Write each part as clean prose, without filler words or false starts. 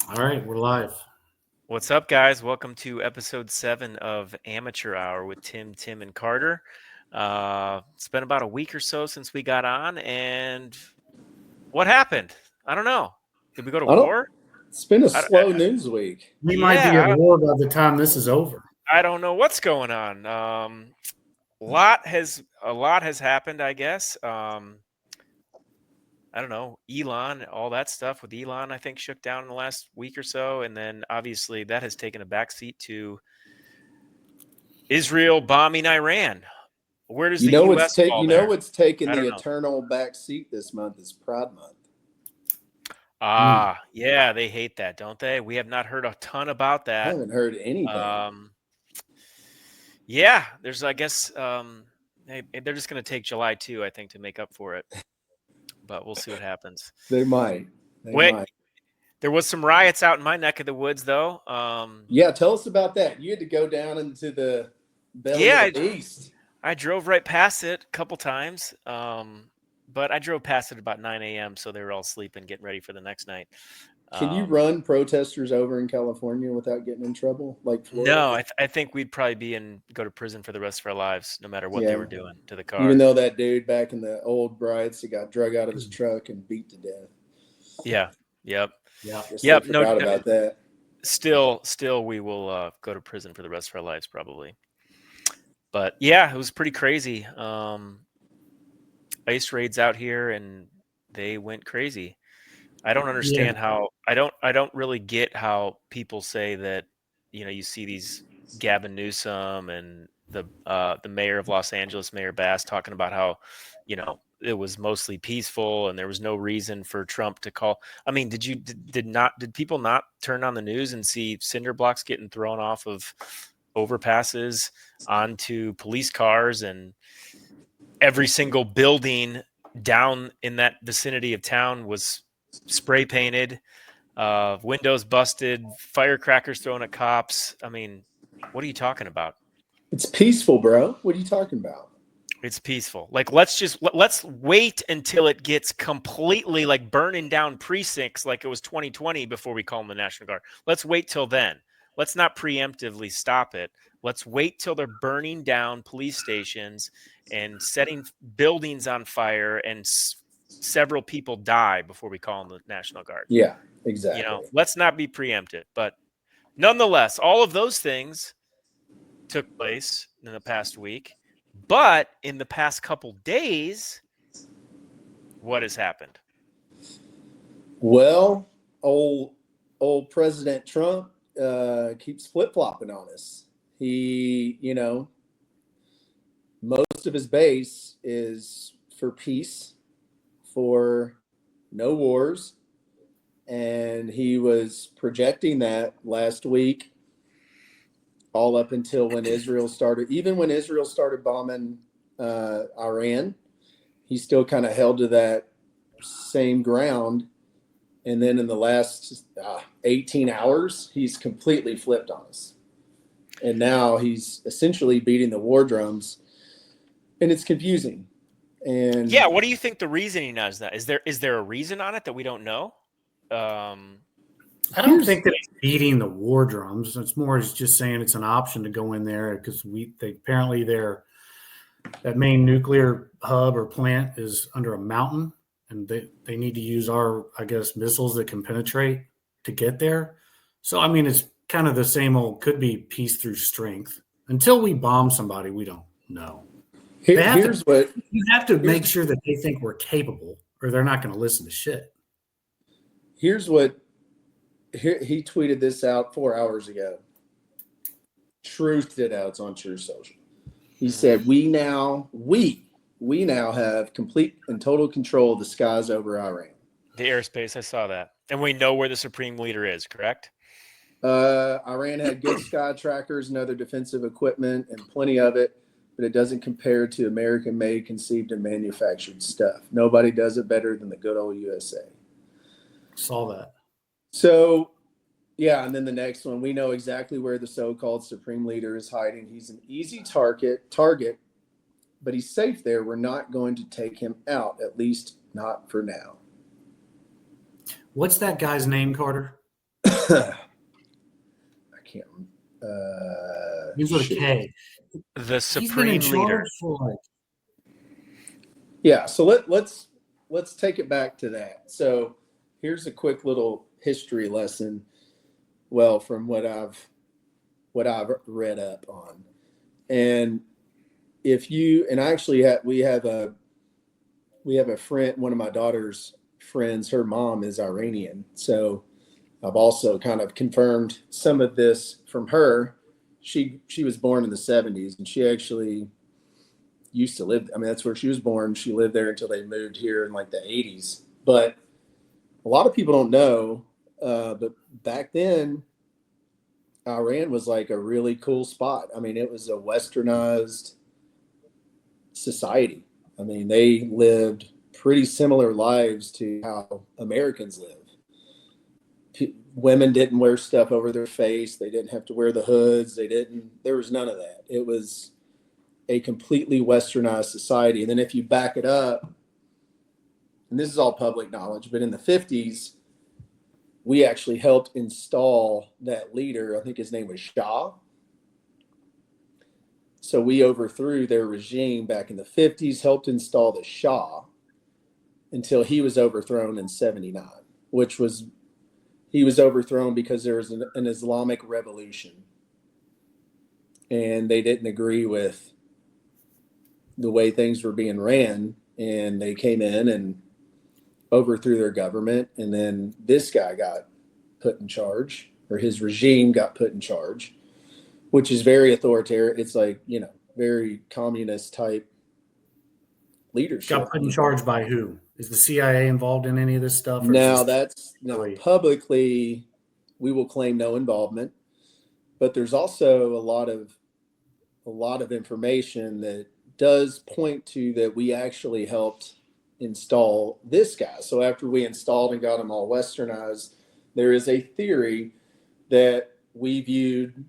All right, we're live. What's up, guys? Welcome to episode 7 of Amateur Hour with Tim, and Carter. It's been about a week or so since we got on, and what happened? I don't know. Did we go to I don't. war? It's been a I, slow news week. We might be at yeah, war by the time this is over. I don't know what's going on. A lot has happened, I guess. I don't know, Elon, all that stuff with Elon, I think shook down in the last week or so, and then obviously that has taken a backseat to Israel bombing Iran. Where does You the know what's U.S. fall there? what's taking I the don't know. eternal back seat this month is Pride Month. Mm. Yeah, they hate that, don't they? We have not heard a ton about I that. haven't heard anything. Yeah, there's, I guess, they're just going to take July 2, I think, to make up for it. But we'll see what happens. They might. They Wait, might. there was some riots out in my neck of the woods, though. Yeah, tell us about that. You had to go down into the belly Yeah, of the beast. I drove right past it a couple times. But I drove past it about 9 a.m., so they were all sleeping, getting ready for the next night. Can you run protesters over in California without getting in trouble, like Florida? No, I think we'd probably go to prison for the rest of our lives, no matter what they were doing to the car. Even though that dude back in the old riots, he got drug out of his truck and beat to death. Yeah. Yep. Yep. Forgot about that. Still, we will go to prison for the rest of our lives, probably. But yeah, it was pretty crazy. Ice raids out here, and they went crazy. I don't understand how. I don't really get how people say that. You see these Gavin Newsom and the mayor of Los Angeles, Mayor Bass, talking about how, it was mostly peaceful and there was no reason for Trump to call. I mean, did people not turn on the news and see cinder blocks getting thrown off of overpasses onto police cars, and every single building down in that vicinity of town was spray painted, windows busted, firecrackers thrown at cops? I mean, what are you talking about? It's peaceful, bro. What are you talking about? It's peaceful. Like, let's wait until it gets completely like burning down precincts like it was 2020 before we call them the National Guard. Let's wait till then. Let's not preemptively stop it. Let's wait till they're burning down police stations and setting buildings on fire, and several people die before we call them the National Guard. Yeah, exactly. Let's not be preempted. But nonetheless, all of those things took place in the past week. But in the past couple days, what has happened? Well, old President Trump keeps flip-flopping on us. He, most of his base is for peace, for no wars, and he was projecting that last week all up until when Israel started. Even when Israel started bombing Iran, he still kind of held to that same ground. And then in the last 18 hours, he's completely flipped on us. And now he's essentially beating the war drums, and it's confusing. And yeah, what do you think the reasoning is? That is there a reason on it that we don't know? I don't think that it's beating the war drums. It's more just saying it's an option to go in there because apparently that main nuclear hub or plant is under a mountain, and they need to use our, I guess, missiles that can penetrate to get there. So, I mean, it's kind of the same old, could be peace through strength. Until we bomb somebody, we don't know. You have to make sure that they think we're capable, or they're not going to listen to shit. He tweeted this out 4 hours ago. Truthed it out. It's on True Social. He said, we now have complete and total control of the skies over Iran. The airspace, I saw that. And we know where the supreme leader is, correct? Iran had good sky trackers and other defensive equipment, and plenty of it, but it doesn't compare to American-made, conceived, and manufactured stuff. Nobody does it better than the good old USA. Saw that. So, yeah, and then the next one, we know exactly where the so-called supreme leader is hiding. He's an easy target, but he's safe there. We're not going to take him out, at least not for now. What's that guy's name, Carter? I can't. He's with a K. The He's been in supreme leader. charge for like. Yeah, so let's take it back to that. So here's a quick little history lesson. Well, from what I've read up on, and if you and I actually we have a friend, one of my daughter's friends, her mom is Iranian, so I've also kind of confirmed some of this from her. She was born in the 70s, and she actually used to live. I mean, that's where she was born. She lived there until they moved here in like the 80s. But a lot of people don't know. But back then, Iran was like a really cool spot. I mean, it was a westernized society. I mean, they lived pretty similar lives to how Americans live. Women didn't wear stuff over their face. They didn't have to wear the hoods. There was none of that. It was a completely westernized society. And then if you back it up, and this is all public knowledge, but in the 50s, we actually helped install that leader. I think his name was Shah. So we overthrew their regime back in the 50s, helped install the Shah until he was overthrown in 79, he was overthrown because there was an Islamic revolution. And they didn't agree with the way things were being ran. And they came in and overthrew their government. And then this guy got put in charge, or his regime got put in charge, which is very authoritarian. It's like, very communist type leadership. Got put in charge by who? Is the CIA involved in any of this stuff? Now that's not publicly. We will claim no involvement, but there's also a lot of information that does point to that we actually helped install this guy. So after we installed and got him all westernized, there is a theory that we viewed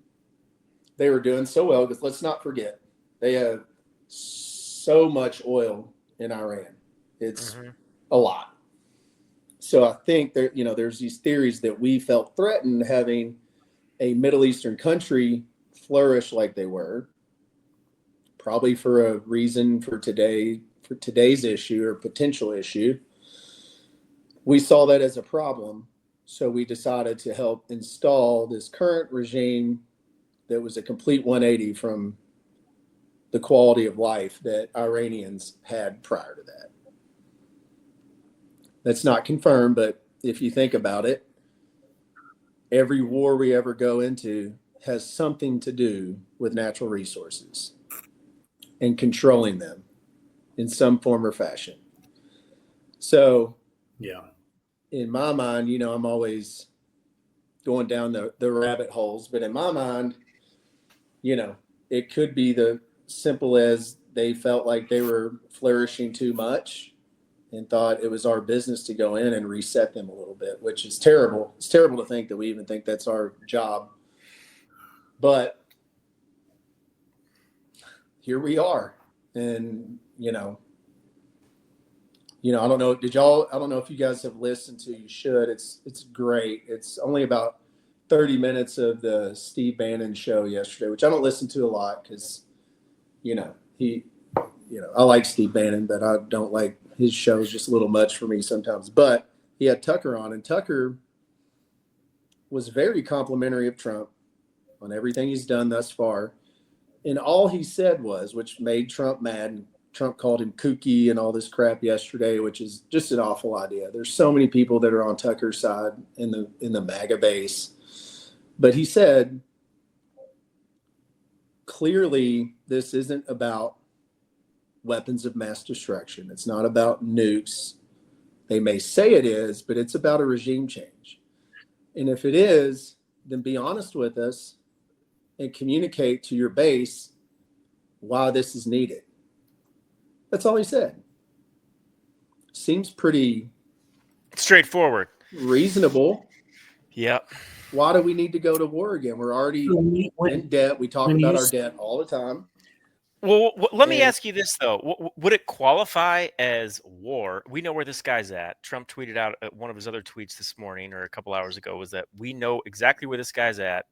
they were doing so well, because let's not forget, they have so much oil in Iran. It's a lot. So I think there's these theories that we felt threatened having a Middle Eastern country flourish like they were, probably for a reason for today's issue or potential issue. We saw that as a problem. So we decided to help install this current regime that was a complete 180 from the quality of life that Iranians had prior to that. That's not confirmed, but if you think about it, every war we ever go into has something to do with natural resources and controlling them in some form or fashion. So, yeah, in my mind, I'm always going down the rabbit holes, but in my mind, it could be the simple as they felt like they were flourishing too much and thought it was our business to go in and reset them a little bit, which is terrible. It's terrible to think that we even think that's our job. But here we are. And, I don't know. I don't know if you guys have listened to, you should. It's great. It's only about 30 minutes of the Steve Bannon show yesterday, which I don't listen to a lot because, I like Steve Bannon, but I don't like his shows, just a little much for me sometimes. But he had Tucker on, and Tucker was very complimentary of Trump on everything he's done thus far. And all he said was, which made Trump mad, and Trump called him kooky and all this crap yesterday, which is just an awful idea. There's so many people that are on Tucker's side in the MAGA base. But he said, clearly, this isn't about weapons of mass destruction. It's not about nukes. They may say it is, but it's about a regime change. And if it is, then be honest with us and communicate to your base why this is needed. That's all he said. Seems pretty straightforward, reasonable. Yep. Why do we need to go to war again? We're already in debt. We talk about our debt all the time. Well, let me ask you this, though. Would it qualify as war? We know where this guy's at. Trump tweeted out one of his other tweets this morning or a couple hours ago was that we know exactly where this guy's at.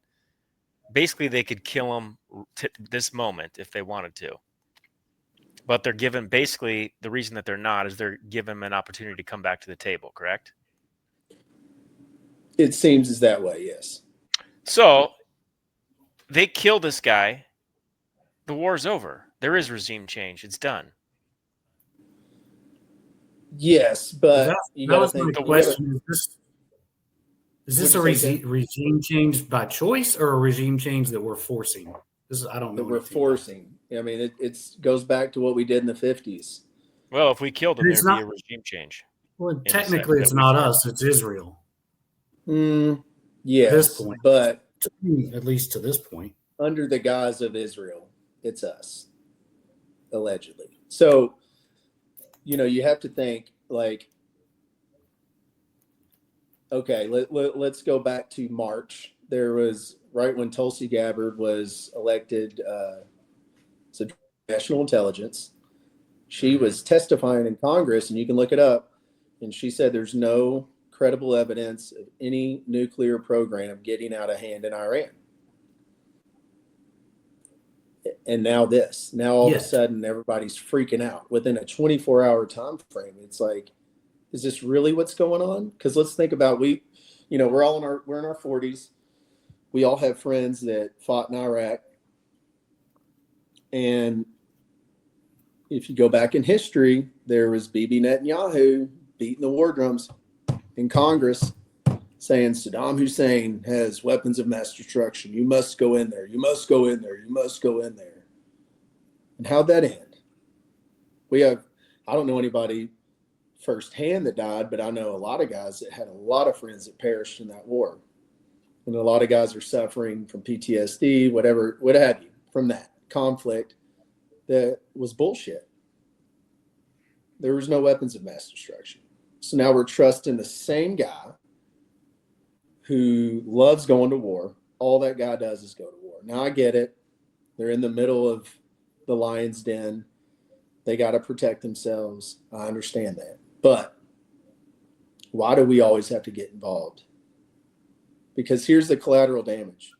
Basically, they could kill him this moment if they wanted to. But they're given basically the reason that they're not is they're given him an opportunity to come back to the table, correct? It seems as that way, yes. So they kill this guy. The war's over. There is regime change. It's done. Yes, but you got to think. The question is this a regime change by choice or a regime change that we're forcing? I don't know. That we're forcing. I mean, it goes back to what we did in the 50s. Well, if we killed them, there'd be a regime change. Well, technically, it's not us; it's Israel. Yes, at this point, but at least to this point, under the guise of Israel, it's us, allegedly. So, you have to think like, okay, let's go back to March. There was right when Tulsi Gabbard was elected to National Intelligence. She was testifying in Congress, and you can look it up. And she said there's no credible evidence of any nuclear program getting out of hand in Iran. And now all of a sudden everybody's freaking out within a 24-hour time frame. It's like, is this really what's going on? Because let's think about we're in our 40s. We all have friends that fought in Iraq. And if you go back in history, there was Bibi Netanyahu beating the war drums in Congress saying Saddam Hussein has weapons of mass destruction. You must go in there. You must go in there. You must go in there. And how'd that end? I don't know anybody firsthand that died, but I know a lot of guys that had a lot of friends that perished in that war. And a lot of guys are suffering from PTSD, what have you, from that conflict that was bullshit. There was no weapons of mass destruction. So now we're trusting the same guy who loves going to war. All that guy does is go to war. Now I get it. They're in the middle of the lion's den. They got to protect themselves. I understand that. But why do we always have to get involved? Because here's the collateral damage.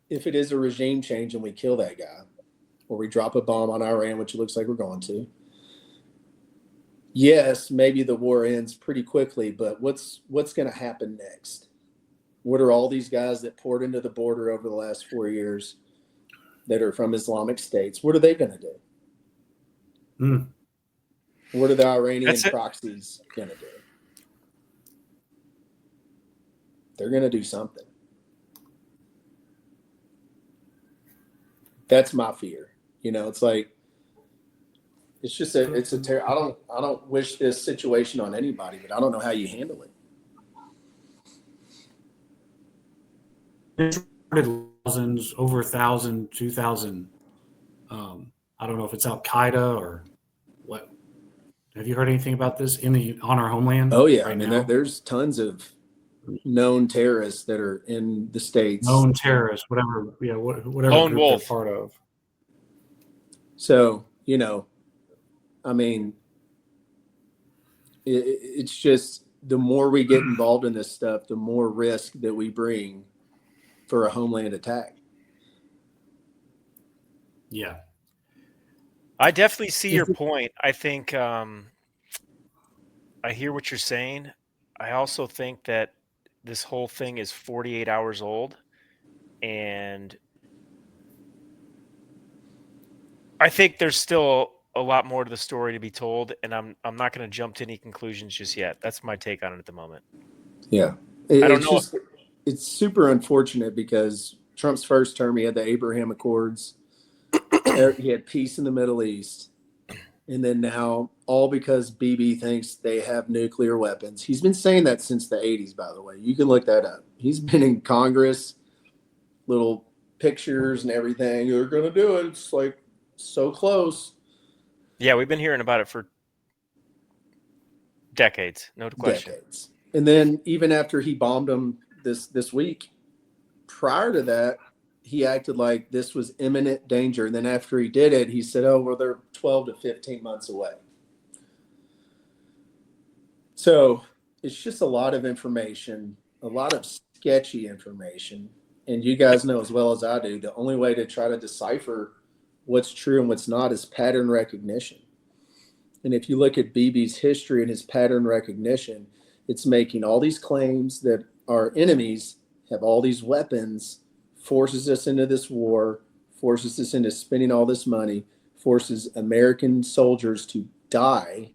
If it is a regime change and we kill that guy, or we drop a bomb on Iran, which it looks like we're going to, yes, maybe the war ends pretty quickly, but what's going to happen next? What are all these guys that poured into the border over the last 4 years that are from Islamic states? What are they going to do? What are the Iranian proxies going to do? They're going to do something. That's my fear. It's like, it's just I don't wish this situation on anybody, but I don't know how you handle it. Thousands, over 1,000, 2,000. I don't know if it's Al Qaeda or what. Have you heard anything about this on our homeland? Oh yeah, right there's tons of known terrorists that are in the States. Known terrorists, whatever Lone group wolf. they're part of. So, it's just the more we get involved in this stuff, the more risk that we bring for a homeland attack. Yeah. I definitely see your point. I think I hear what you're saying. I also think that this whole thing is 48 hours old, and I think there's still a lot more to the story to be told, and I'm not going to jump to any conclusions just yet. That's my take on it at the moment. Yeah. I don't know. It's super unfortunate because Trump's first term, he had the Abraham Accords. He had peace in the Middle East. And then now, all because Bibi thinks they have nuclear weapons. He's been saying that since the 80s, by the way. You can look that up. He's been in Congress, little pictures and everything. They're going to do it. It's like so close. Yeah, we've been hearing about it for decades. No question. Decades. And then even after he bombed them this week, prior to that, he acted like this was imminent danger. And then after he did it, he said, oh, well, they're 12 to 15 months away. So it's just a lot of information, a lot of sketchy information. And you guys know as well as I do, the only way to try to decipher what's true and what's not is pattern recognition. And if you look at BB's history and his pattern recognition, it's making all these claims that our enemies have all these weapons, forces us into this war, forces us into spending all this money, forces American soldiers to die.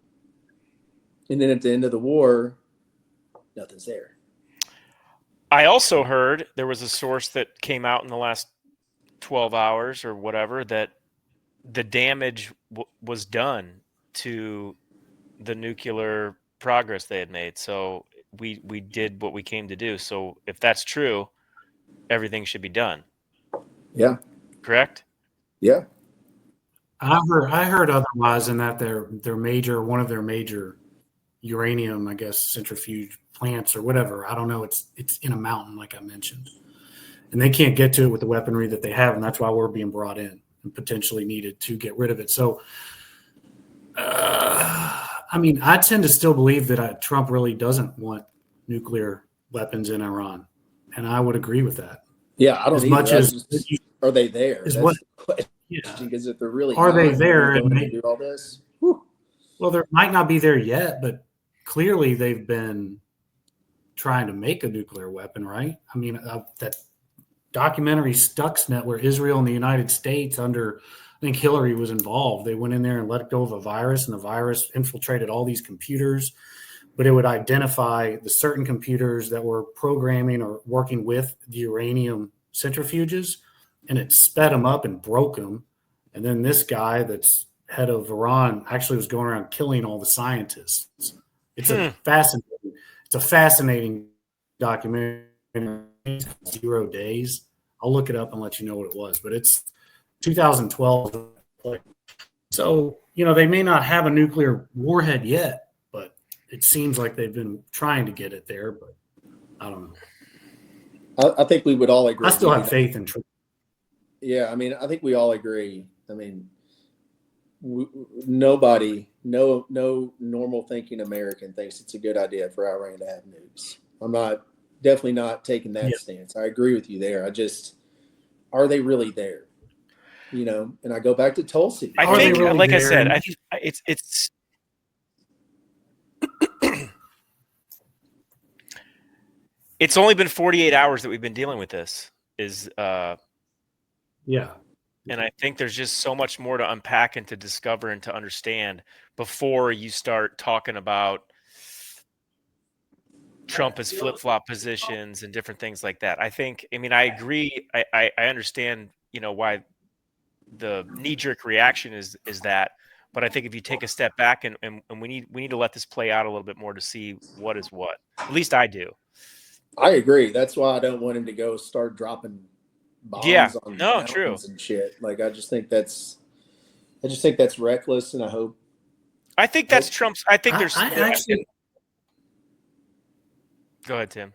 And then at the end of the war, nothing's there. I also heard there was a source that came out in the last 12 hours or whatever that the damage was done to the nuclear progress they had made. So we did what we came to do. So if that's true, everything should be done. Yeah. Correct? Yeah. I heard otherwise, in that one of their major uranium, I guess, centrifuge plants or whatever. I don't know. It's in a mountain, like I mentioned, and they can't get to it with the weaponry that they have, and that's why we're being brought in and potentially needed to get rid of it. So, I mean, I tend to still believe that Trump really doesn't want nuclear weapons in Iran, and I would agree with that. Yeah, I don't. As much as are they there? Is That's what? the question. Yeah. Because if they're really Are they there? going to do all this? Whew. Well, they might not be there yet, but clearly they've been trying to make a nuclear weapon, right? I mean, that documentary Stuxnet, where Israel and the United States, under, I think Hillary was involved, they went in there and let go of a virus, and the virus infiltrated all these computers, but it would identify the certain computers that were programming or working with the uranium centrifuges, and it sped them up and broke them. And then this guy that's head of Iran actually was going around killing all the scientists. It's a fascinating documentary. 0 days. I'll look it up and let you know what it was, but it's 2012. So, they may not have a nuclear warhead yet, but it seems like they've been trying to get it there, but I don't know. I think we would all agree. I still have faith in Trump. Yeah, I mean, I think we all agree. I mean, nobody, no normal thinking American thinks it's a good idea for Iran to have nukes. I'm definitely not taking that stance. I agree with you there. Are they really there? And I go back to Tulsi. I think, really like I said, I think it's it's only been 48 hours that we've been dealing with this. And I think there's just so much more to unpack and to discover and to understand before you start talking about Trump as flip-flop positions and different things like that. I agree. I understand, why the knee-jerk reaction is that, but I think if you take a step back and we need to let this play out a little bit more to see what is what. At least I do. I agree. That's why I don't want him to go start dropping bombs on mountains and shit. Like, I just think that's reckless, and I think that's Trump's. I think there's. Go ahead, Tim.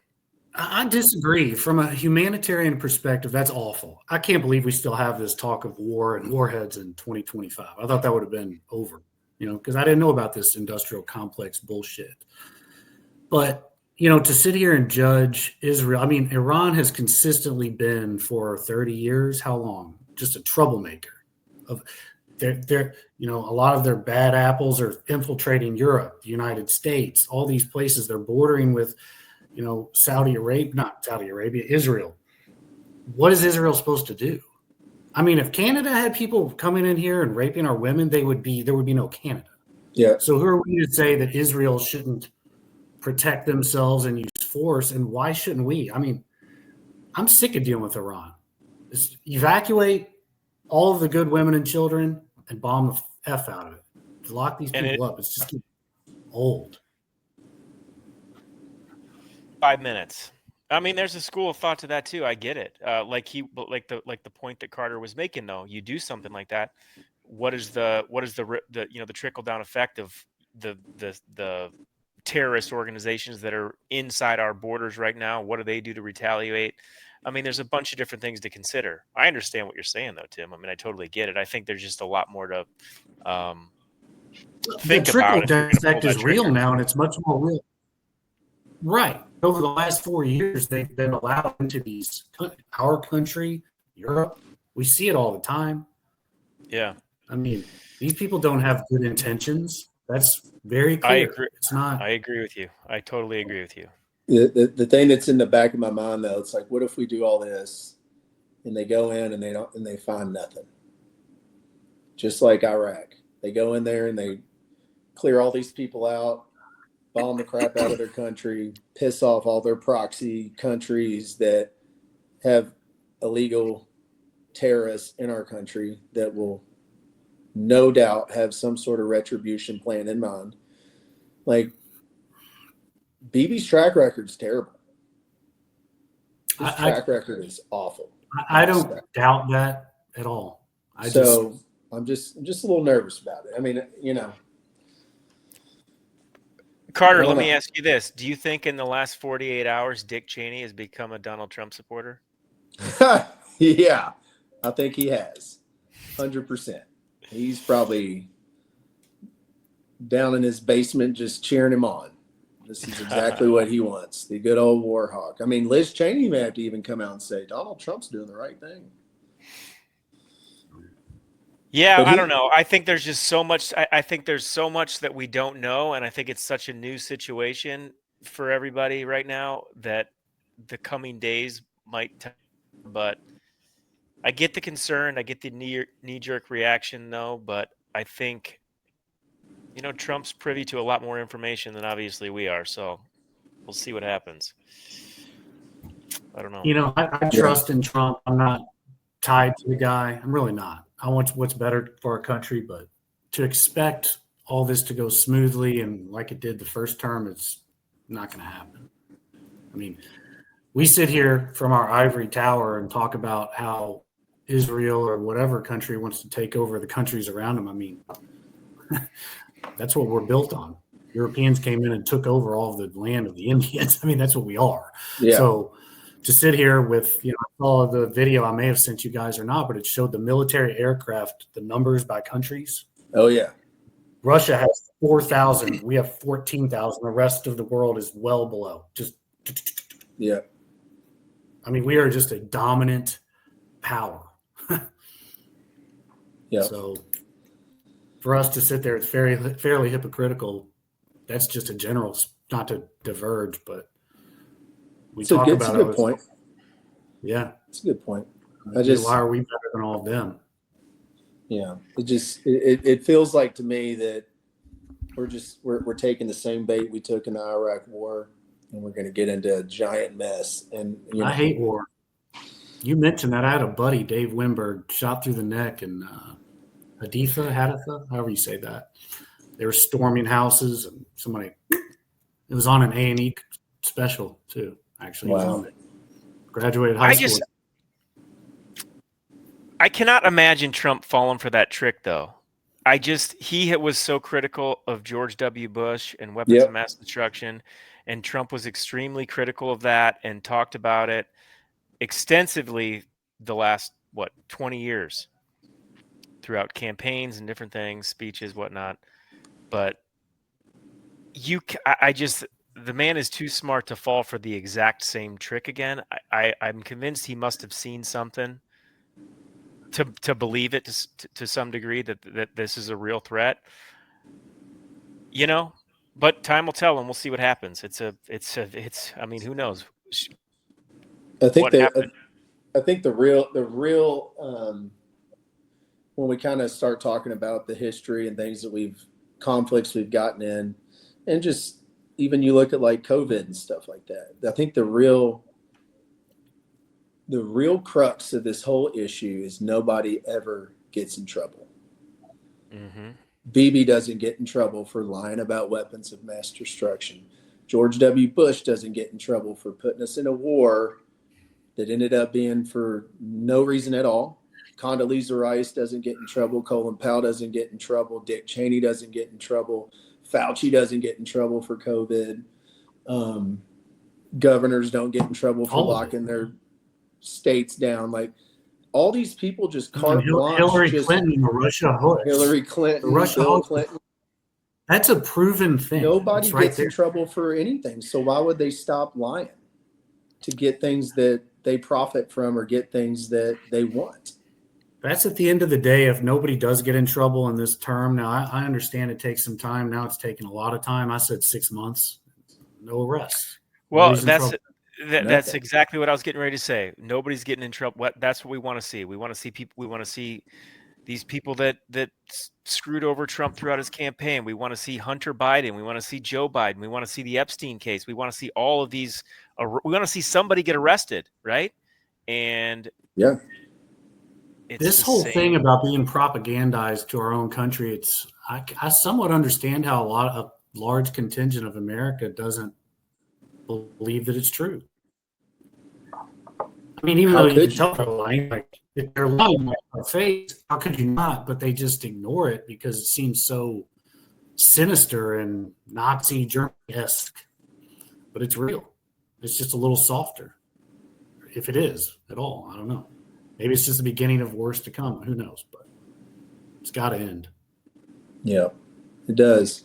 I disagree. From a humanitarian perspective, that's awful. I can't believe we still have this talk of war and warheads in 2025. I thought that would have been over, because I didn't know about this industrial complex bullshit. But, to sit here and judge Israel, I mean, Iran has consistently been for 30 years. How long? Just a troublemaker. They're a lot of their bad apples are infiltrating Europe, the United States, all these places. They're bordering with, Israel. What is Israel supposed to do? I mean, if Canada had people coming in here and raping our women, there would be no Canada. Yeah. So who are we to say that Israel shouldn't protect themselves and use force? And why shouldn't we? I mean, I'm sick of dealing with Iran. Just evacuate all of the good women and children and bomb the F out of it. Lock these people up. It's just getting old. 5 minutes. I mean, there's a school of thought to that too. I get it. Like the point that Carter was making, though. You do something like that. What is the the trickle down effect of the terrorist organizations that are inside our borders right now? What do they do to retaliate? I mean, there's a bunch of different things to consider. I understand what you're saying, though, Tim. I mean, I totally get it. I think there's just a lot more to think the trickle about if you're going to pull effect that is real trigger. now, and it's much more real. Right. Over the last 4 years, they've been allowed into these, our country, Europe. We see it all the time. Yeah. I mean, these people don't have good intentions. That's very I clear. agree. It's not. I agree with you. I totally agree with you. The thing that's in the back of my mind, though, it's like, what if we do all this and they go in and they find nothing? Just like Iraq, they go in there and they clear all these people out, bomb the crap out of their country, piss off all their proxy countries that have illegal terrorists in our country that will no doubt have some sort of retribution plan in mind. Like, BB's track record's terrible. His track record is awful. I don't doubt that at all. I'm just a little nervous about it. I mean, Carter, let me ask you this. Do you think in the last 48 hours, Dick Cheney has become a Donald Trump supporter? Yeah, I think he has. 100%. He's probably down in his basement just cheering him on. This is exactly what he wants. The good old war hawk. I mean, Liz Cheney may have to even come out and say, Donald Trump's doing the right thing. Yeah, I don't know. I think there's just so much. I think there's so much that we don't know. And I think it's such a new situation for everybody right now that the coming days might tell. But I get the concern. I get the knee-jerk reaction, though. But I think, Trump's privy to a lot more information than obviously we are. So we'll see what happens. I don't know. I trust in Trump. I'm not tied to the guy. I'm really not. I want what's better for our country, but to expect all this to go smoothly and like it did the first term, it's not going to happen. I mean, we sit here from our ivory tower and talk about how Israel or whatever country wants to take over the countries around them. I mean, that's what we're built on. Europeans came in and took over all of the land of the Indians. I mean, that's what we are. Yeah. So to sit here with, I saw the video, I may have sent you guys or not, but it showed the military aircraft, the numbers by countries. Oh, yeah. Russia has 4,000. We have 14,000. The rest of the world is well below. Yeah. I mean, we are just a dominant power. Yeah. So for us to sit there, it's fairly hypocritical. That's just a general, not to diverge, but we talk about it. It's a good point. Yeah. It's a good point. Why are we better than all of them? Yeah. It feels like to me that we're taking the same bait we took in the Iraq war, and we're going to get into a giant mess. And I hate war. You mentioned that. I had a buddy, Dave Wimberg, shot through the neck in Haditha, however you say that. They were storming houses, and it was on an A&E special too. Actually, wow. Graduated high school. I cannot imagine Trump falling for that trick, though. He was so critical of George W. Bush and weapons of mass destruction, and Trump was extremely critical of that and talked about it extensively the last 20 years throughout campaigns and different things, speeches, whatnot. But the man is too smart to fall for the exact same trick again. I'm convinced he must have seen something to believe it to some degree that this is a real threat. But time will tell, and we'll see what happens. I mean, who knows? I think the real when we kind of start talking about the history and things that conflicts we've gotten in, and just even you look at like COVID and stuff like that. I think the real crux of this whole issue is nobody ever gets in trouble. Mm-hmm. BB doesn't get in trouble for lying about weapons of mass destruction. George W. Bush doesn't get in trouble for putting us in a war that ended up being for no reason at all. Condoleezza Rice doesn't get in trouble. Colin Powell doesn't get in trouble. Dick Cheney doesn't get in trouble. Fauci doesn't get in trouble for COVID. Governors don't get in trouble for locking their states down. Like all these people just carte blanche. Hillary Clinton, Russia hoax. Hillary Clinton, Bill Clinton. That's a proven thing. Nobody gets in trouble for anything. So why would they stop lying to get things that they profit from or get things that they want? That's at the end of the day, if nobody does get in trouble in this term. Now, I understand it takes some time. Now it's taking a lot of time. I said 6 months, no arrests. Well, that's exactly what I was getting ready to say. Nobody's getting in trouble. That's what we want to see. We want to see people. We want to see these people that screwed over Trump throughout his campaign. We want to see Hunter Biden. We want to see Joe Biden. We want to see the Epstein case. We want to see all of these. We want to see somebody get arrested, right? And yeah, this whole thing about being propagandized to our own country. I somewhat understand how a large contingent of America doesn't believe that it's true. I mean, even though you can tell they're lying, like if they're lying in our face, how could you not? But they just ignore it because it seems so sinister and Nazi German-esque. But it's real. It's just a little softer, if it is at all. I don't know. Maybe it's just the beginning of worse to come. Who knows? But it's got to end. Yeah, it does.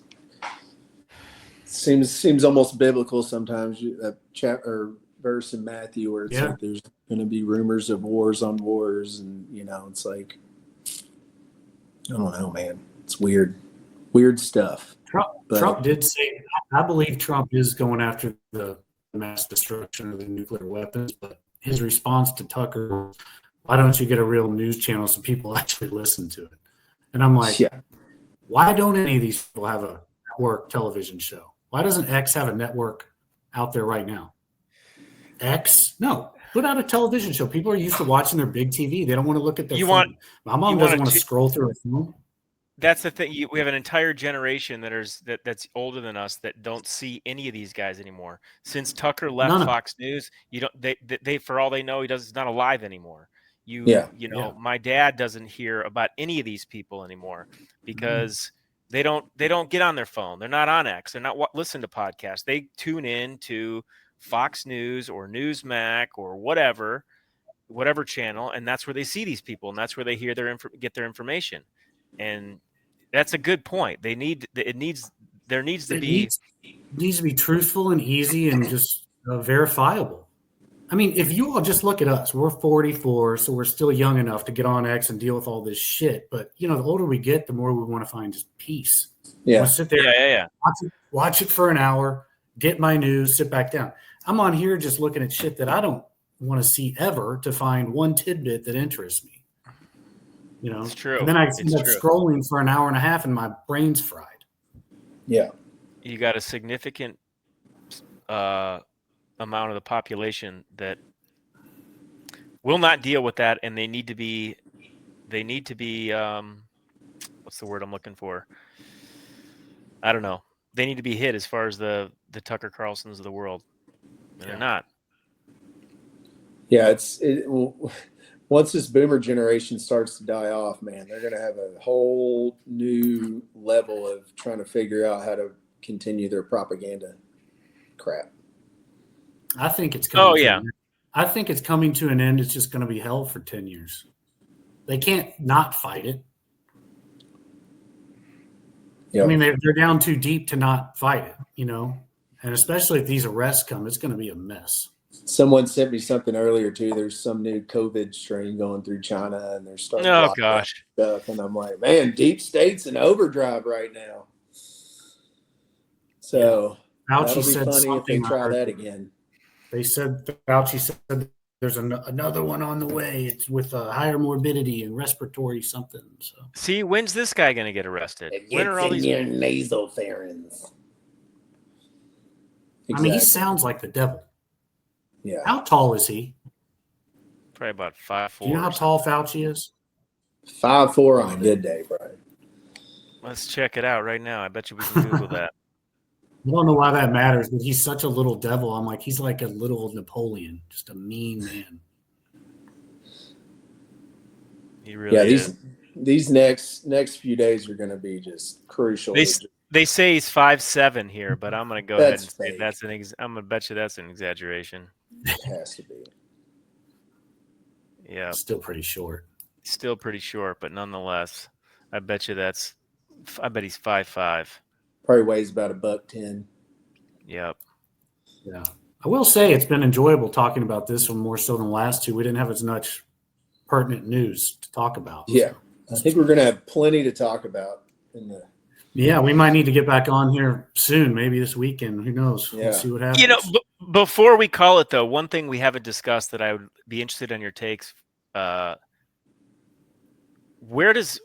Seems almost biblical sometimes. That chapter verse in Matthew where it's like there's going to be rumors of wars on wars, and it's like I don't know, man. It's weird stuff. Trump did say, I believe Trump is going after the mass destruction of the nuclear weapons, but his response to Tucker, why don't you get a real news channel so people actually listen to it? And I'm like, why don't any of these people have a network television show? Why doesn't X have a network out there right now? X? No. Put out a television show. People are used to watching their big TV. They don't want to look at their phone. My mom doesn't want to scroll through her phone. That's the thing. We have an entire generation that's older than us that don't see any of these guys anymore. Since Tucker left Fox News, they for all they know, he's not alive anymore. My dad doesn't hear about any of these people anymore because they don't get on their phone. They're not on X. They're not listen to podcasts. They tune in to Fox News or Newsmax or whatever channel, and that's where they see these people, and that's where they hear get their information. And that's a good point. There needs to be truthful and easy and just verifiable. I mean, if you all just look at us, we're 44, so we're still young enough to get on X and deal with all this shit. But the older we get, the more we want to find just peace. Yeah, sit there, watch it for an hour, get my news, sit back down. I'm on here just looking at shit that I don't want to see ever to find one tidbit that interests me. It's true. And then I end up scrolling for an hour and a half, and my brain's fried. Yeah, you got a significant amount of the population that will not deal with that, and they need to be what's the word I'm looking for? I don't know. They need to be hit as far as the Tucker Carlsons of the world, and they're not. Yeah, once this boomer generation starts to die off, man, they're going to have a whole new level of trying to figure out how to continue their propaganda crap. I think it's coming. I think it's coming to an end. It's just going to be hell for 10 years. They can't not fight it. Yep. I mean, they're down too deep to not fight it, and especially if these arrests come, it's going to be a mess. Someone sent me something earlier too. There's some new COVID strain going through China, and they're starting stuff. And I'm like, man, deep state's in overdrive right now. So Fauci that'll be funny if they try that again. They said Fauci said there's another one on the way. It's with a higher morbidity and respiratory something. So see, when's this guy going to get arrested? When are all these nasopharynx? Exactly. I mean, he sounds like the devil. Yeah. How tall is he? Probably about 5'4". Do you know how tall Fauci is? 5'4" on a good day, Brian. Let's check it out right now. I bet you we can Google that. I don't know why that matters, but he's such a little devil. I'm like, he's like a little Napoleon, just a mean man. He really is. These next few days are going to be just crucial. They say he's 5'7" here, but I'm going to go ahead and say I'm going to bet you that's an exaggeration. It has to be. Yeah. Still pretty short. Still pretty short, but nonetheless, I bet he's 5'5". Probably weighs about $110. Yep. Yeah. I will say it's been enjoyable talking about this one more so than the last two. We didn't have as much pertinent news to talk about. Yeah. So. I think we're going to have plenty to talk about. Yeah, we might need to get back on here soon, maybe this weekend. Who knows? Yeah. We'll see what happens. Before we call it, though, one thing we haven't discussed that I would be interested in your takes. Where does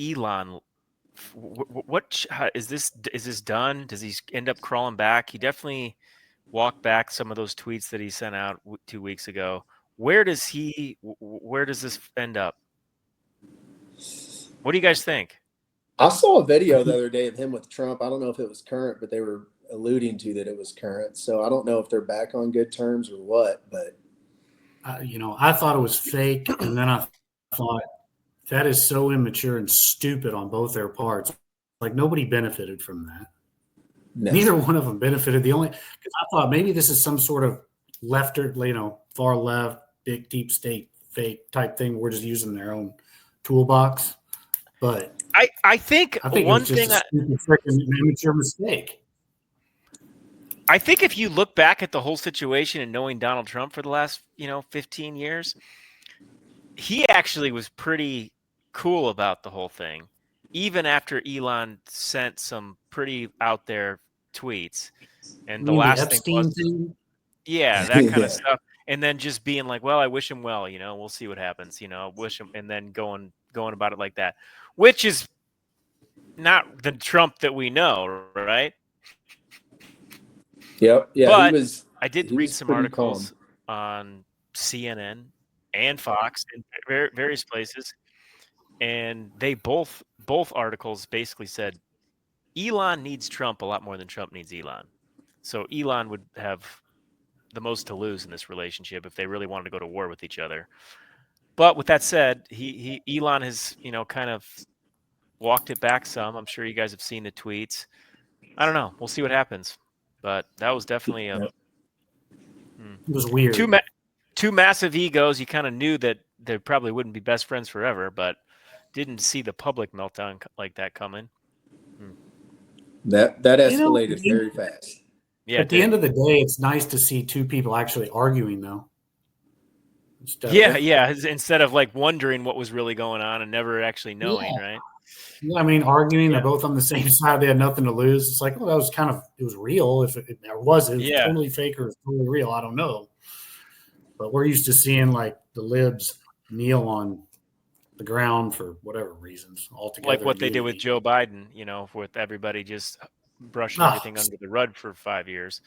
Elon? Is this done? Does he end up crawling back? He definitely walked back some of those tweets that he sent out 2 weeks ago. Where does this end up? What do you guys think? I saw a video the other day of him with Trump. I don't know if it was current, but they were alluding to that it was current. So I don't know if they're back on good terms or what, but I thought it was fake, and then I thought that is so immature and stupid on both their parts. Like, nobody benefited from that. No. Neither one of them benefited. Because I thought maybe this is some sort of far left, big deep state fake type thing. We're just using their own toolbox. But I think one it was just thing a stupid freaking immature mistake. I think if you look back at the whole situation and knowing Donald Trump for the last 15 years, he actually was pretty cool about the whole thing, even after Elon sent some pretty out there tweets. And the last thing was, that kind of stuff. And then just being like, well, I wish him well, we'll see what happens, wish him, and then going about it like that, which is not the Trump that we know, right? Yep. Yeah. But I did read some articles on CNN and Fox and various places, and they both articles basically said Elon needs Trump a lot more than Trump needs Elon. So Elon would have the most to lose in this relationship if they really wanted to go to war with each other. But with that said, Elon has kind of walked it back some. I'm sure you guys have seen the tweets. I don't know. We'll see what happens. But that was definitely it was weird. Two massive egos. You kind of knew that they probably wouldn't be best friends forever, but didn't see the public meltdown like that coming. That escalated very fast. Yeah. At the end of the day, it's nice to see two people actually arguing, though. Yeah. Instead of like wondering what was really going on and never actually knowing, right? Yeah, I mean, arguing, they're both on the same side. They had nothing to lose. It's like, well, that was it was real. If it was totally fake or totally real, I don't know. But we're used to seeing like the libs kneel on the ground for whatever reasons altogether. Like what they did with Joe Biden, with everybody just brushing everything under the rug for 5 years.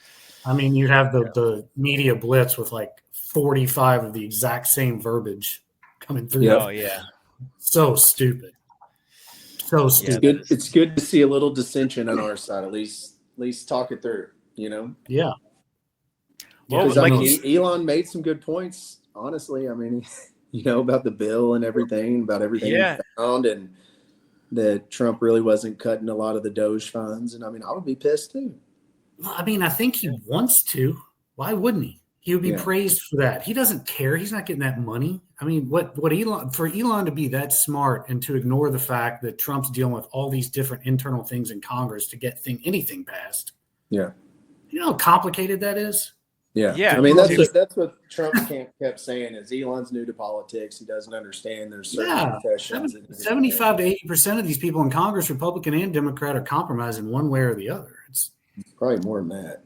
I mean, you'd have the media blitz with like 45 of the exact same verbiage coming through. Oh, yeah. So stupid. So stupid. Yeah, it's good to see a little dissension on our side. At least talk it through. Yeah. Well, Elon made some good points. Honestly, I mean, about the bill and everything, about everything he found, and that Trump really wasn't cutting a lot of the Doge funds. And I mean, I would be pissed too. Well, I mean, I think he wants to. Why wouldn't he? He would be praised for that. He doesn't care. He's not getting that money. I mean, for Elon to be that smart and to ignore the fact that Trump's dealing with all these different internal things in Congress to get anything passed. Yeah. You know how complicated that is? Yeah. I mean, that's what Trump kept saying is Elon's new to politics. He doesn't understand there's certain professions. 75 to 80% of these people in Congress, Republican and Democrat, are compromised in one way or the other. It's probably more than that.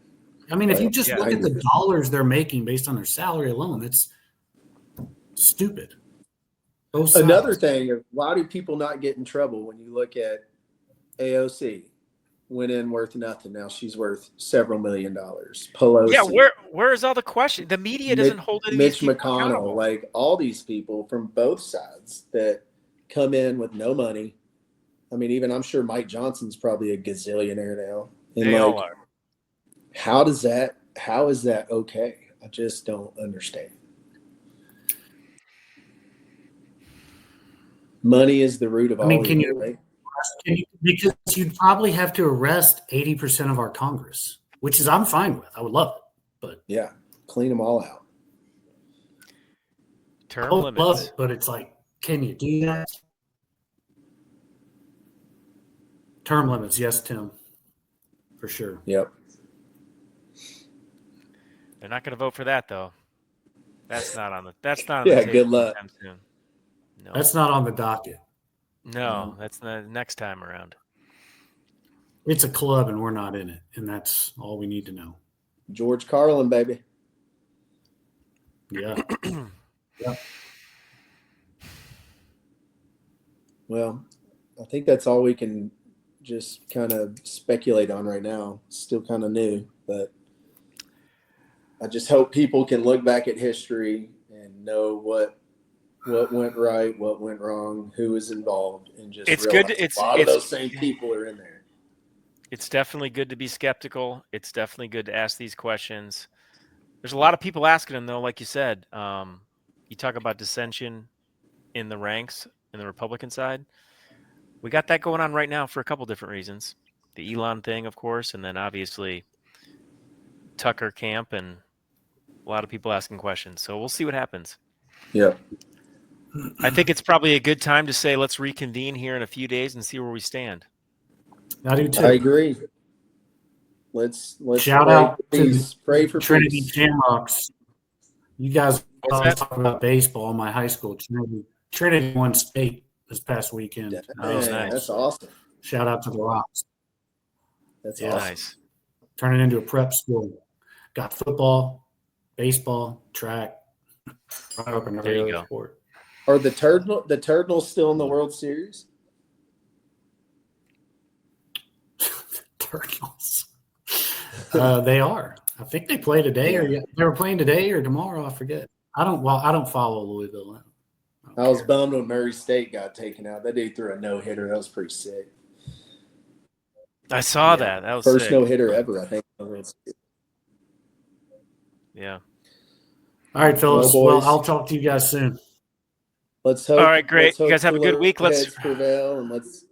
I mean, if you just look at the dollars they're making based on their salary alone, it's stupid. Another thing, why do people not get in trouble when you look at AOC? Went in worth nothing. Now she's worth several $1 million. Pelosi. Yeah, where is all the question? The media doesn't hold it. Mitch McConnell, like all these people from both sides that come in with no money. I mean, even I'm sure Mike Johnson's probably a gazillionaire now. And they all are. How is that okay? I just don't understand. Money is the root of all evil, right? Because you'd probably have to arrest 80% of our Congress, which is I'm fine with. I would love it, but yeah, clean them all out. Term love limits. it, but it's like, can you do that? Term limits, yes, Tim, for sure. Yep. They're not going to vote for that though. That's not on the. That's not on Yeah, the table good luck. anytime soon. No, That's not on the docket. no, that's the next time around. It's a club, and we're not in it, and that's all we need to know. George Carlin, baby. Yeah. Yeah. Well, I think that's all we can just kind of speculate on right now. It's still kind of new, but I just hope people can look back at history and know what went right, what went wrong, who was involved, and just It's realize good. a lot of those same people are in there. It's definitely good to be skeptical. It's definitely good to ask these questions. There's a lot of people asking them though, like you said. You talk about dissension in the ranks in the Republican side. We got that going on right now for a couple different reasons. The Elon thing, of course, and then obviously Tucker camp and a lot of people asking questions. So we'll see what happens. Yeah. I think it's probably a good time to say let's reconvene here in a few days and see where we stand. I do too. I agree. Let's Shout pray out for to peace. Pray for Trinity peace. Shamrocks. You guys What's always that? talk about baseball. My high school, Trinity won state this past weekend. Yeah, Oh, nice. That's awesome. Shout out to the Rocks. That's Yeah. awesome. Nice. Turn it into a prep school. Got football, baseball, track, right up in There every you other go. sport. Are the Turtles still in the World Series? Turtles. They are. I think they play today, or they were playing today or tomorrow. I forget. I don't follow Louisville. I was bummed when Murray State got taken out. That dude threw a no-hitter. That was pretty sick. I saw that. That was first sick. no-hitter ever, I think. Yeah. All right, Phillips. Well, Well, boys. I'll talk to you guys soon. Let's hope. All right, great. Let's hope You guys have a good cooler week. heads prevail, and let's.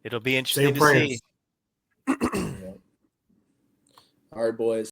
It'll be Say interesting your to prayers. see. All right, boys.